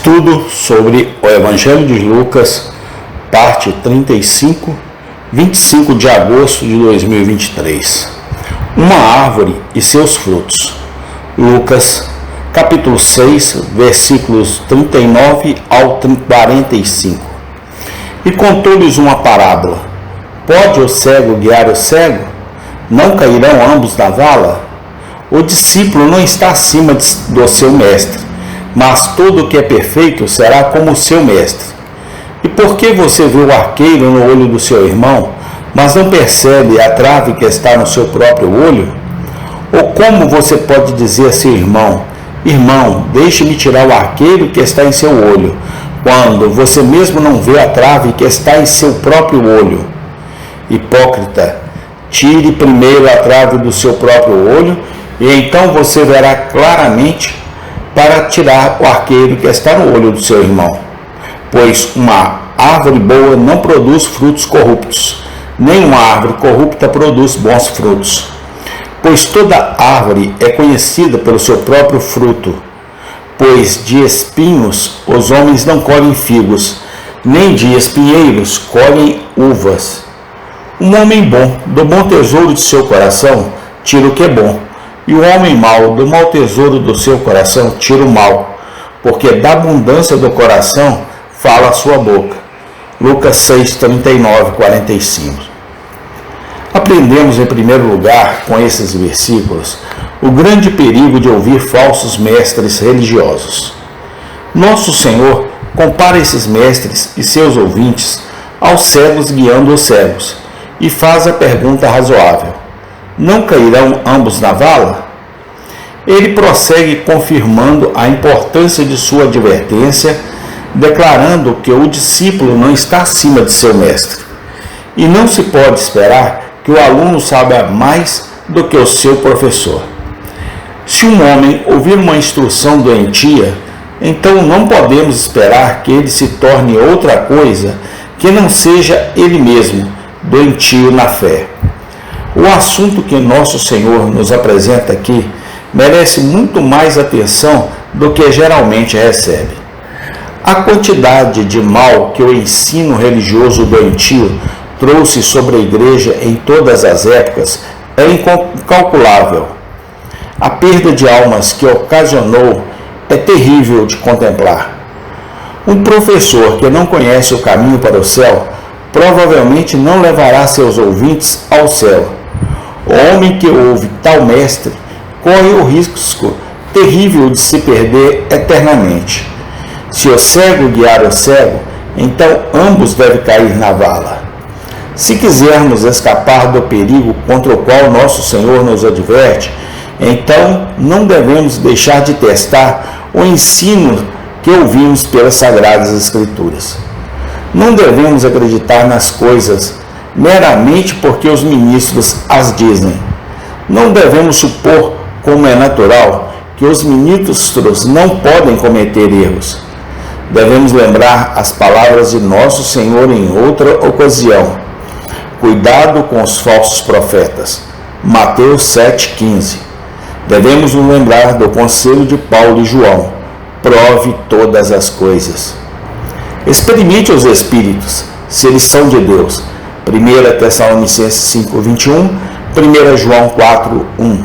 Estudo sobre o Evangelho de Lucas, parte 35, 25 de agosto de 2023. Uma árvore e seus frutos. Lucas, capítulo 6, versículos 39 ao 45. E contou-lhes uma parábola. Pode o cego guiar o cego? Não cairão ambos na vala? O discípulo não está acima do seu mestre, mas todo o que é perfeito será como o seu mestre. E por que você vê o arqueiro no olho do seu irmão, mas não percebe a trave que está no seu próprio olho? Ou como você pode dizer a seu irmão: irmão, deixe-me tirar o arqueiro que está em seu olho, quando você mesmo não vê a trave que está em seu próprio olho? Hipócrita, tire primeiro a trave do seu próprio olho, e então você verá claramente para tirar o arqueiro que está no olho do seu irmão. Pois uma árvore boa não produz frutos corruptos, nem uma árvore corrupta produz bons frutos. Pois toda árvore é conhecida pelo seu próprio fruto. Pois de espinhos os homens não colhem figos, nem de espinheiros colhem uvas. Um homem bom, do bom tesouro de seu coração, tira o que é bom, e o homem mau, do mau tesouro do seu coração, tira o mal, porque da abundância do coração fala a sua boca. Lucas 6, 39, 45. Aprendemos em primeiro lugar, com esses versículos, o grande perigo de ouvir falsos mestres religiosos. Nosso Senhor compara esses mestres e seus ouvintes aos cegos guiando os cegos, e faz a pergunta razoável: não cairão ambos na vala? Ele prossegue confirmando a importância de sua advertência, declarando que o discípulo não está acima de seu mestre. E não se pode esperar que o aluno saiba mais do que o seu professor. Se um homem ouvir uma instrução doentia, então não podemos esperar que ele se torne outra coisa que não seja ele mesmo, doentio na fé. O assunto que nosso Senhor nos apresenta aqui merece muito mais atenção do que geralmente recebe. A quantidade de mal que o ensino religioso doentio trouxe sobre a igreja em todas as épocas é incalculável. A perda de almas que ocasionou é terrível de contemplar. Um professor que não conhece o caminho para o céu provavelmente não levará seus ouvintes ao céu. O homem que ouve tal mestre corre o risco terrível de se perder eternamente. Se o cego guiar o cego, então ambos devem cair na vala. Se quisermos escapar do perigo contra o qual nosso Senhor nos adverte, então não devemos deixar de testar o ensino que ouvimos pelas Sagradas Escrituras. Não devemos acreditar nas coisas meramente porque os ministros as dizem. Não devemos supor, como é natural, que os ministros não podem cometer erros. Devemos lembrar as palavras de nosso Senhor em outra ocasião. Cuidado com os falsos profetas. Mateus 7,15. Devemos nos lembrar do conselho de Paulo e João. Prove todas as coisas. Experimente os Espíritos, se eles são de Deus. 1 Tessalonicenses 5,21, 1 João 4,1.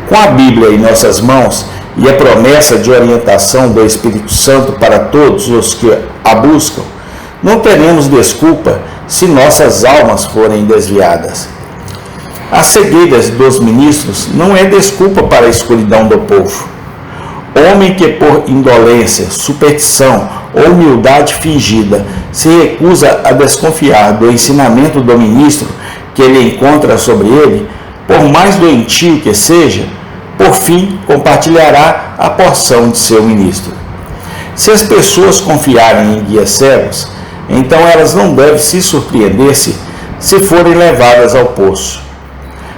Com a Bíblia em nossas mãos e a promessa de orientação do Espírito Santo para todos os que a buscam, não teremos desculpa se nossas almas forem desviadas. As cegueiras dos ministros não é desculpa para a escuridão do povo. Homem que por indolência, superstição ou humildade fingida se recusa a desconfiar do ensinamento do ministro que ele encontra sobre ele, por mais doentio que seja, por fim compartilhará a porção de seu ministro. Se as pessoas confiarem em guias cegos, então elas não devem se surpreender se forem levadas ao poço.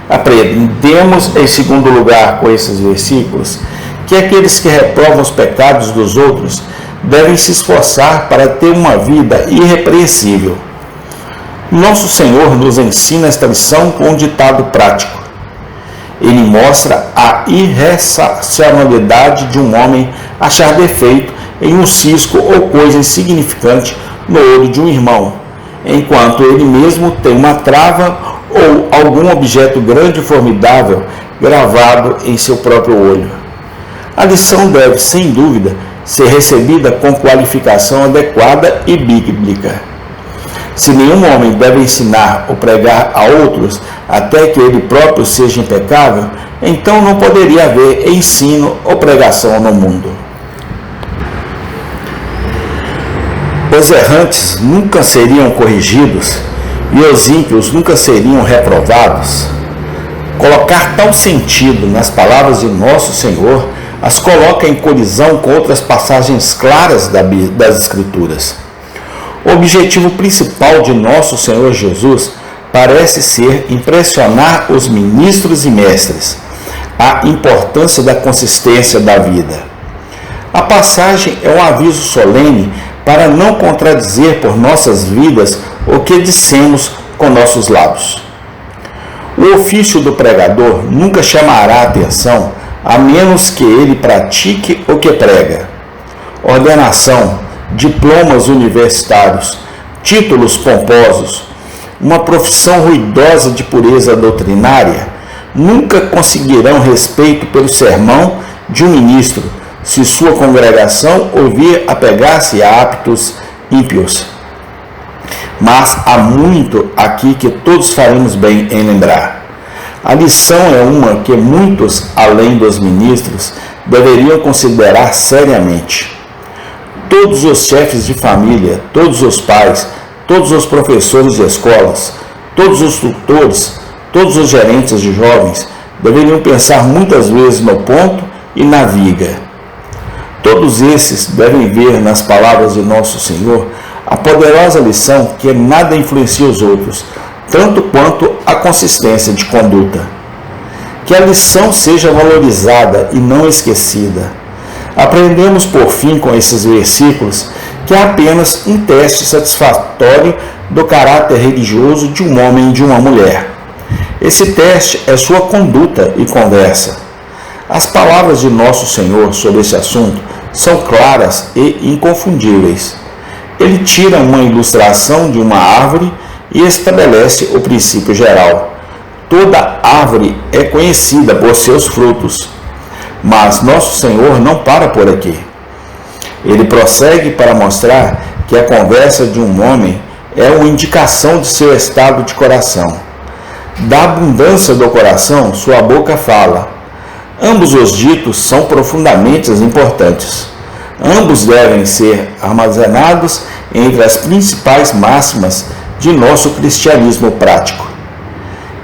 Aprendemos, em segundo lugar, com esses versículos, que aqueles que reprovam os pecados dos outros devem se esforçar para ter uma vida irrepreensível. Nosso Senhor nos ensina esta lição com um ditado prático. Ele mostra a irracionalidade de um homem achar defeito em um cisco ou coisa insignificante no olho de um irmão, enquanto ele mesmo tem uma trava ou algum objeto grande e formidável gravado em seu próprio olho. A lição deve, sem dúvida, ser recebida com qualificação adequada e bíblica. Se nenhum homem deve ensinar ou pregar a outros até que ele próprio seja impecável, então não poderia haver ensino ou pregação no mundo. Os errantes nunca seriam corrigidos e os ímpios nunca seriam reprovados. Colocar tal sentido nas palavras de nosso Senhor as coloca em colisão com outras passagens claras das Escrituras. O objetivo principal de nosso Senhor Jesus parece ser impressionar os ministros e mestres, a importância da consistência da vida. A passagem é um aviso solene para não contradizer por nossas vidas o que dissemos com nossos lábios. O ofício do pregador nunca chamará atenção a menos que ele pratique o que prega. Ordenação, diplomas universitários, títulos pomposos, uma profissão ruidosa de pureza doutrinária nunca conseguirão respeito pelo sermão de um ministro, se sua congregação ouvir apegar-se a hábitos ímpios. Mas há muito aqui que todos faremos bem em lembrar. A lição é uma que muitos, além dos ministros, deveriam considerar seriamente. Todos os chefes de família, todos os pais, todos os professores de escolas, todos os tutores, todos os gerentes de jovens deveriam pensar muitas vezes no ponto e na viga. Todos esses devem ver nas palavras de nosso Senhor a poderosa lição que nada influencia os outros, tanto quanto a consistência de conduta. Que a lição seja valorizada e não esquecida. Aprendemos por fim com esses versículos que é apenas um teste satisfatório do caráter religioso de um homem e de uma mulher. Esse teste é sua conduta e conversa. As palavras de nosso Senhor sobre esse assunto são claras e inconfundíveis. Ele tira uma ilustração de uma árvore e estabelece o princípio geral. Toda árvore é conhecida por seus frutos. Mas nosso Senhor não para por aqui. Ele prossegue para mostrar que a conversa de um homem é uma indicação de seu estado de coração. Da abundância do coração, sua boca fala. Ambos os ditos são profundamente importantes. Ambos devem ser armazenados entre as principais máximas de nosso cristianismo prático.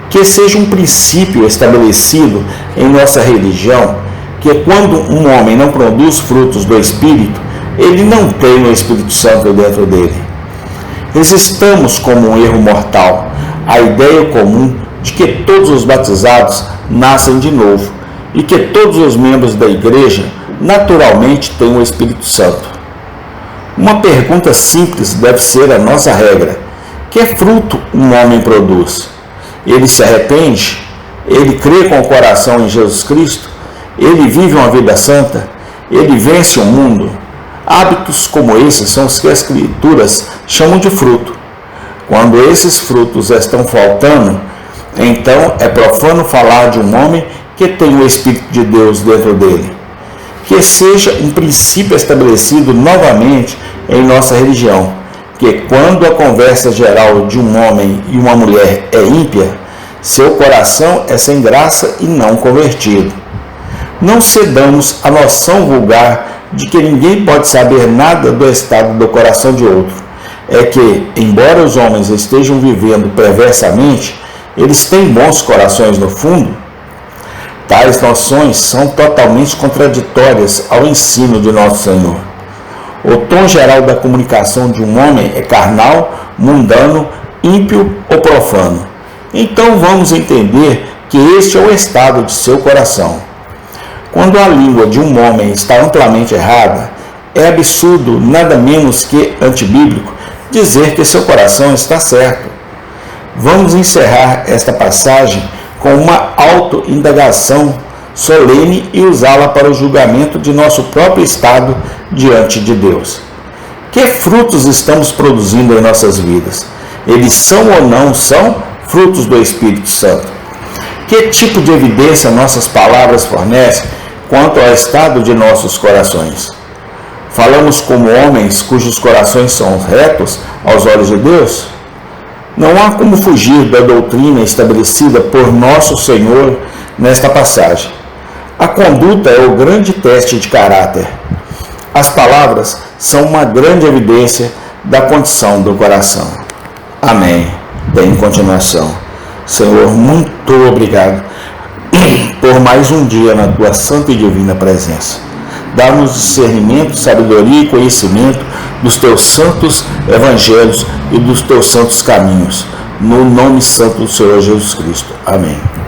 Que seja um princípio estabelecido em nossa religião que quando um homem não produz frutos do Espírito, ele não tem o Espírito Santo dentro dele. Resistamos como um erro mortal a ideia comum de que todos os batizados nascem de novo e que todos os membros da igreja naturalmente têm o Espírito Santo. Uma pergunta simples deve ser a nossa regra. Que fruto um homem produz? Ele se arrepende? Ele crê com o coração em Jesus Cristo? Ele vive uma vida santa? Ele vence o mundo? Hábitos como esses são os que as Escrituras chamam de fruto. Quando esses frutos estão faltando, então é profano falar de um homem que tem o Espírito de Deus dentro dele. Que seja um princípio estabelecido novamente em nossa religião, que quando a conversa geral de um homem e uma mulher é ímpia, seu coração é sem graça e não convertido. Não cedamos à noção vulgar de que ninguém pode saber nada do estado do coração de outro. É que, embora os homens estejam vivendo perversamente, eles têm bons corações no fundo. Tais noções são totalmente contraditórias ao ensino de nosso Senhor. O tom geral da comunicação de um homem é carnal, mundano, ímpio ou profano. Então vamos entender que este é o estado de seu coração. Quando a língua de um homem está amplamente errada, é absurdo, nada menos que antibíblico, dizer que seu coração está certo. Vamos encerrar esta passagem com uma autoindagação solene e usá-la para o julgamento de nosso próprio estado diante de Deus. Que frutos estamos produzindo em nossas vidas? Eles são ou não são frutos do Espírito Santo? Que tipo de evidência nossas palavras fornecem quanto ao estado de nossos corações? Falamos como homens cujos corações são retos aos olhos de Deus? Não há como fugir da doutrina estabelecida por nosso Senhor nesta passagem. A conduta é o grande teste de caráter. As palavras são uma grande evidência da condição do coração. Amém. Em continuação. Senhor, muito obrigado por mais um dia na tua santa e divina presença. Dá-nos discernimento, sabedoria e conhecimento dos teus santos evangelhos e dos teus santos caminhos. No nome santo do Senhor Jesus Cristo. Amém.